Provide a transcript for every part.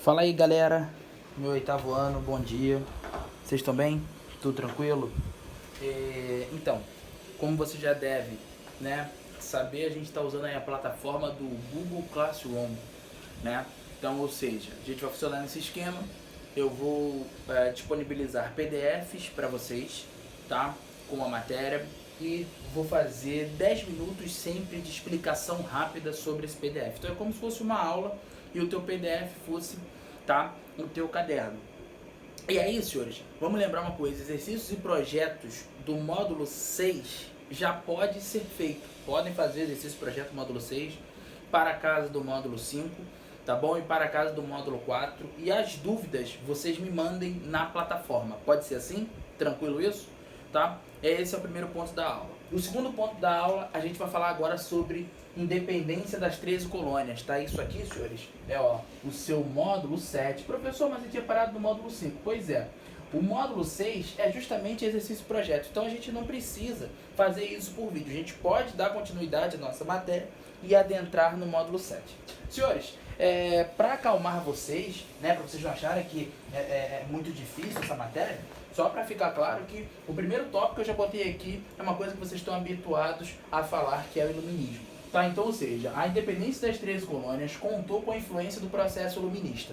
Fala aí, galera, meu oitavo ano, bom dia. Vocês estão bem? Tudo tranquilo? Então, como você já deve, né, saber, a gente está usando aí a plataforma do Google Classroom, né? Então, ou seja, a gente vai funcionar nesse esquema. Eu vou disponibilizar PDFs para vocês, tá? Com a matéria, e vou fazer 10 minutos sempre de explicação rápida sobre esse PDF. Então é como se fosse uma aula e o teu PDF fosse, tá, o teu caderno. E aí, senhores, vamos lembrar uma coisa: exercícios e projetos do módulo 6 já pode ser feito. Podem fazer exercício e projeto do módulo 6 para a casa do módulo 5, tá bom? E para a casa do módulo 4. E as dúvidas vocês me mandem na plataforma. Pode ser assim? Tranquilo isso? Tá? Esse é o primeiro ponto da aula. O segundo ponto da aula, a gente vai falar agora sobre independência das 13 colônias, tá? Isso aqui, senhores, é o seu módulo 7. Professor, mas eu tinha parado no módulo 5. Pois é. O módulo 6 é justamente exercício e projeto. Então a gente não precisa fazer isso por vídeo. A gente pode dar continuidade à nossa matéria e adentrar no módulo 7. Senhores, para acalmar vocês, né, para vocês não acharem que é muito difícil essa matéria, só para ficar claro que o primeiro tópico que eu já botei aqui é uma coisa que vocês estão habituados a falar, que é o iluminismo. Tá? Então, ou seja, a independência das 13 colônias contou com a influência do processo iluminista.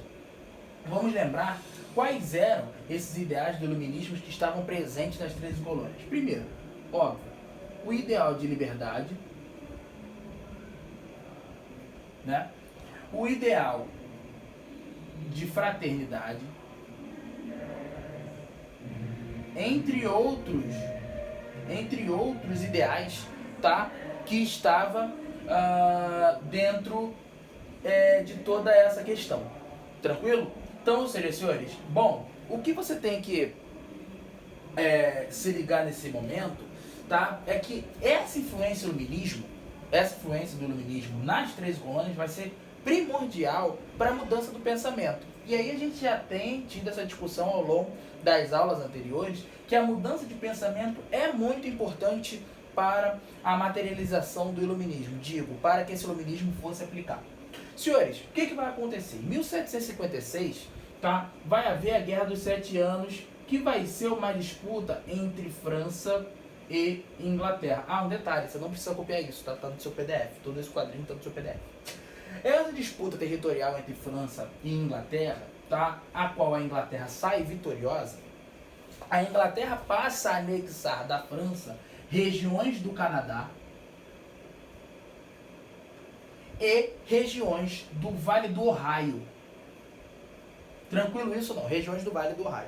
Vamos lembrar quais eram esses ideais do iluminismo que estavam presentes nas 13 colônias. Primeiro, óbvio, o ideal de liberdade, né? O ideal de fraternidade, entre outros ideais, tá? Que estava dentro de toda essa questão. Tranquilo? Então, ou seja, senhores, bom, o que você tem que se ligar nesse momento, tá? É que essa influência do iluminismo nas 13 colônias vai ser primordial para a mudança do pensamento. E aí a gente já tem tido essa discussão ao longo das aulas anteriores, que a mudança de pensamento é muito importante para a materialização do iluminismo, para que esse iluminismo fosse aplicado. Senhores, o que vai acontecer? Em 1756, tá, vai haver a Guerra dos 7 Anos, que vai ser uma disputa entre França e Inglaterra. Um detalhe, você não precisa copiar isso, tá no seu PDF, todo esse quadrinho tá no seu PDF. Essa disputa territorial entre França e Inglaterra, tá, a qual a Inglaterra sai vitoriosa, a Inglaterra passa a anexar da França regiões do Canadá e regiões do Vale do Ohio. Tranquilo isso ou não? Regiões do Vale do Ohio.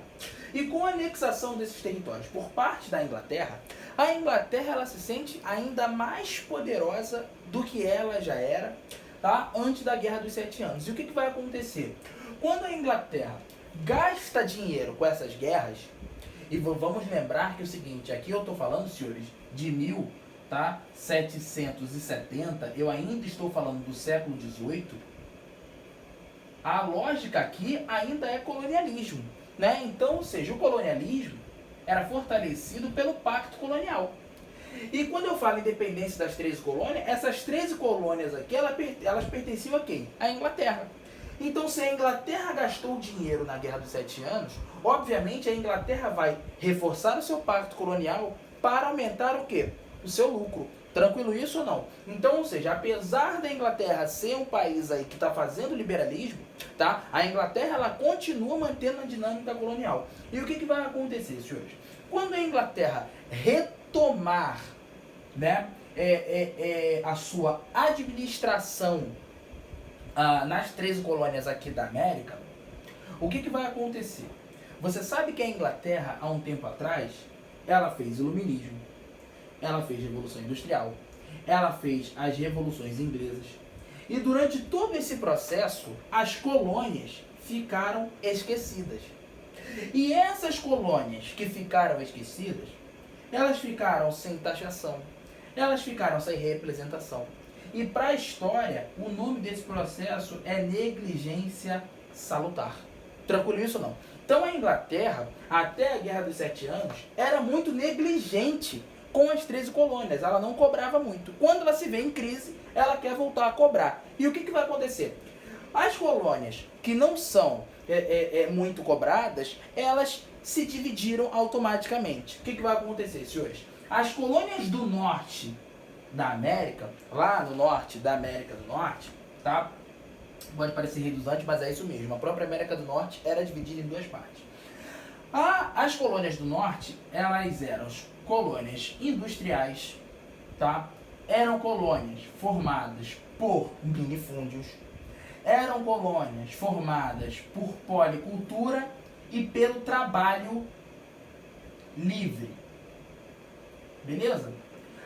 E com a anexação desses territórios por parte da Inglaterra, a Inglaterra ela se sente ainda mais poderosa do que ela já era, tá, antes da Guerra dos 7 Anos. E o que vai acontecer? Quando a Inglaterra gasta dinheiro com essas guerras, e vamos lembrar que é o seguinte, aqui eu estou falando, senhores, de 1770, eu ainda estou falando do século XVIII, a lógica aqui ainda é colonialismo, né? Então, ou seja, o colonialismo era fortalecido pelo pacto colonial. E quando eu falo independência das 13 colônias, essas 13 colônias aqui, elas pertenciam a quem? À Inglaterra. Então, se a Inglaterra gastou dinheiro na Guerra dos 7 Anos, obviamente a Inglaterra vai reforçar o seu pacto colonial para aumentar o quê? O seu lucro. Tranquilo isso ou não? Então, ou seja, apesar da Inglaterra ser um país aí que está fazendo liberalismo, tá? A Inglaterra ela continua mantendo a dinâmica colonial. E o que vai acontecer, senhores? Quando a Inglaterra retomar, né, a sua administração nas 13 colônias aqui da América, o que vai acontecer? Você sabe que a Inglaterra, há um tempo atrás, ela fez iluminismo, ela fez Revolução Industrial, ela fez as revoluções inglesas, e durante todo esse processo, as colônias ficaram esquecidas. E essas colônias que ficaram esquecidas, elas ficaram sem taxação, elas ficaram sem representação. E para a história, o nome desse processo é negligência salutar. Tranquilo isso ou não? Então a Inglaterra, até a Guerra dos 7 Anos, era muito negligente com as 13 colônias. Ela não cobrava muito. Quando ela se vê em crise, ela quer voltar a cobrar. E o que vai acontecer? As colônias que não são muito cobradas, elas se dividiram automaticamente. O que vai acontecer, senhores? As colônias do norte da América, lá no norte da América do Norte, tá? Pode parecer redundante, mas é isso mesmo. A própria América do Norte era dividida em duas partes. As colônias do norte, elas eram colônias industriais, tá? Eram colônias formadas por minifúndios, eram colônias formadas por policultura e pelo trabalho livre. Beleza?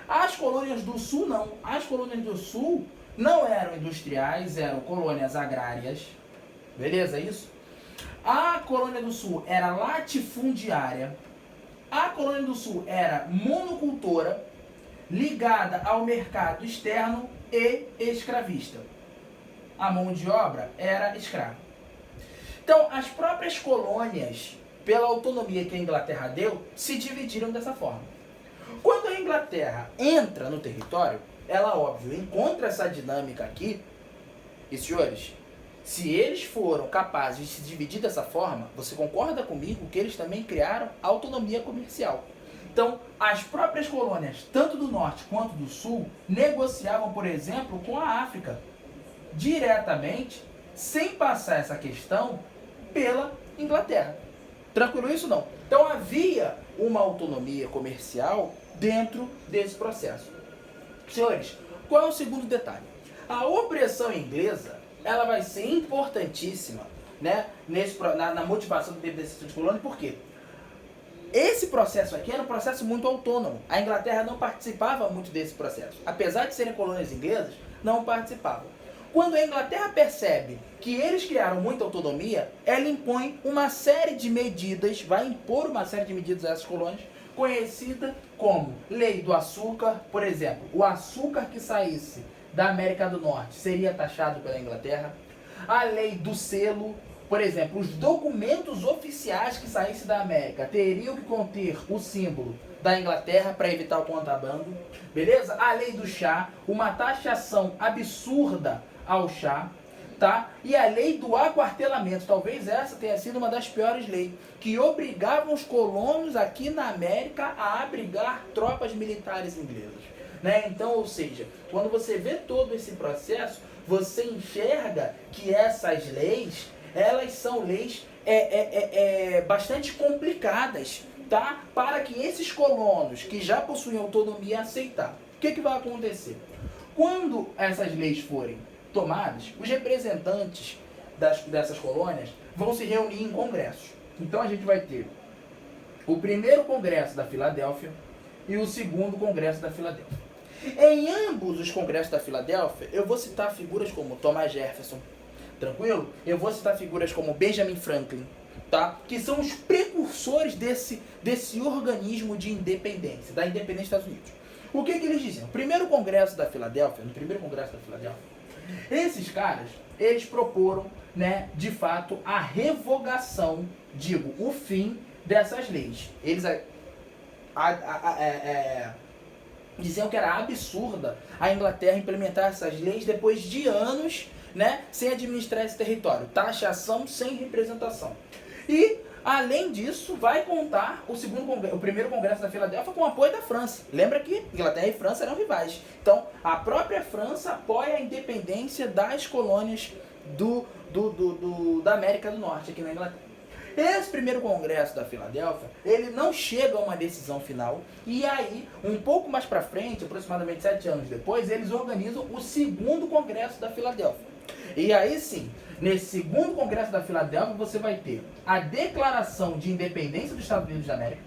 As colônias do sul não. As colônias do sul não eram industriais, eram colônias agrárias. Beleza isso? A colônia do sul era latifundiária. A colônia do sul era monocultora, ligada ao mercado externo e escravista. A mão de obra era escrava. Então, as próprias colônias, pela autonomia que a Inglaterra deu, se dividiram dessa forma. Quando a Inglaterra entra no território, ela, óbvio, encontra essa dinâmica aqui. E, senhores, se eles foram capazes de se dividir dessa forma, você concorda comigo que eles também criaram autonomia comercial. Então, as próprias colônias, tanto do norte quanto do sul, negociavam, por exemplo, com a África, diretamente, sem passar essa questão pela Inglaterra. Tranquilo isso não? Então havia uma autonomia comercial dentro desse processo. Senhores, qual é o segundo detalhe? A opressão inglesa, ela vai ser importantíssima, né, na motivação da independência de colônia, por quê? Esse processo aqui era um processo muito autônomo. A Inglaterra não participava muito desse processo. Apesar de serem colônias inglesas, não participavam. Quando a Inglaterra percebe que eles criaram muita autonomia, ela impõe uma série de medidas, vai impor uma série de medidas a essas colônias, conhecida como Lei do Açúcar. Por exemplo, o açúcar que saísse da América do Norte seria taxado pela Inglaterra. A Lei do Selo, por exemplo, os documentos oficiais que saíssem da América teriam que conter o símbolo da Inglaterra para evitar o contrabando, beleza? A Lei do Chá, uma taxação absurda ao chá, tá? E a Lei do Aquartelamento, talvez essa tenha sido uma das piores leis, que obrigavam os colonos aqui na América a abrigar tropas militares inglesas, né? Então, ou seja, quando você vê todo esse processo, você enxerga que essas leis, elas são leis bastante complicadas, tá? Para que esses colonos que já possuem autonomia aceitar. O que vai acontecer? Quando essas leis forem tomadas, os representantes dessas colônias vão se reunir em congressos. Então a gente vai ter o primeiro congresso da Filadélfia e o segundo congresso da Filadélfia. Em ambos os congressos da Filadélfia, eu vou citar figuras como Thomas Jefferson, tranquilo? Eu vou citar figuras como Benjamin Franklin, tá? Que são os precursores desse organismo de independência, da independência dos Estados Unidos. O que eles diziam? No primeiro congresso da Filadélfia, esses caras, eles proporam, né, de fato, a revogação, o fim dessas leis. Eles diziam que era absurda a Inglaterra implementar essas leis depois de anos, né, sem administrar esse território. Taxação sem representação. E, além disso, vai contar o primeiro congresso da Filadélfia com o apoio da França. Lembra que Inglaterra e França eram rivais. Então, a própria França apoia a independência das colônias da América do Norte, aqui na Inglaterra. Esse primeiro congresso da Filadélfia, ele não chega a uma decisão final, e aí, um pouco mais para frente, aproximadamente 7 anos depois, eles organizam o segundo congresso da Filadélfia. E aí sim, nesse segundo congresso da Filadélfia, você vai ter a declaração de independência dos Estados Unidos da América,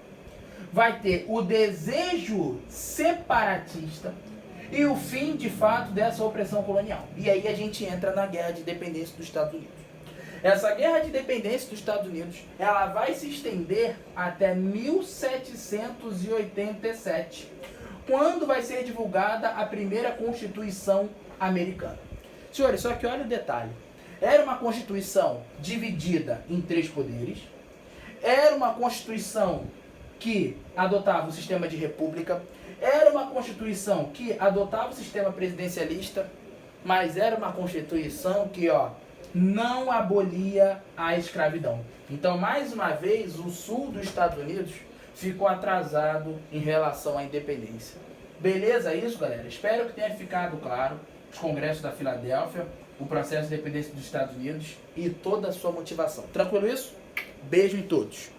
vai ter o desejo separatista e o fim, de fato, dessa opressão colonial. E aí a gente entra na guerra de independência dos Estados Unidos. Essa guerra de independência dos Estados Unidos, ela vai se estender até 1787, quando vai ser divulgada a primeira Constituição americana. Senhores, só que olha o detalhe. Era uma Constituição dividida em 3 poderes, era uma Constituição que adotava o sistema de república, era uma Constituição que adotava o sistema presidencialista, mas era uma Constituição que, não abolia a escravidão. Então, mais uma vez, o sul dos Estados Unidos ficou atrasado em relação à independência. Beleza isso, galera? Espero que tenha ficado claro os congressos da Filadélfia, o processo de independência dos Estados Unidos e toda a sua motivação. Tranquilo isso? Beijo em todos.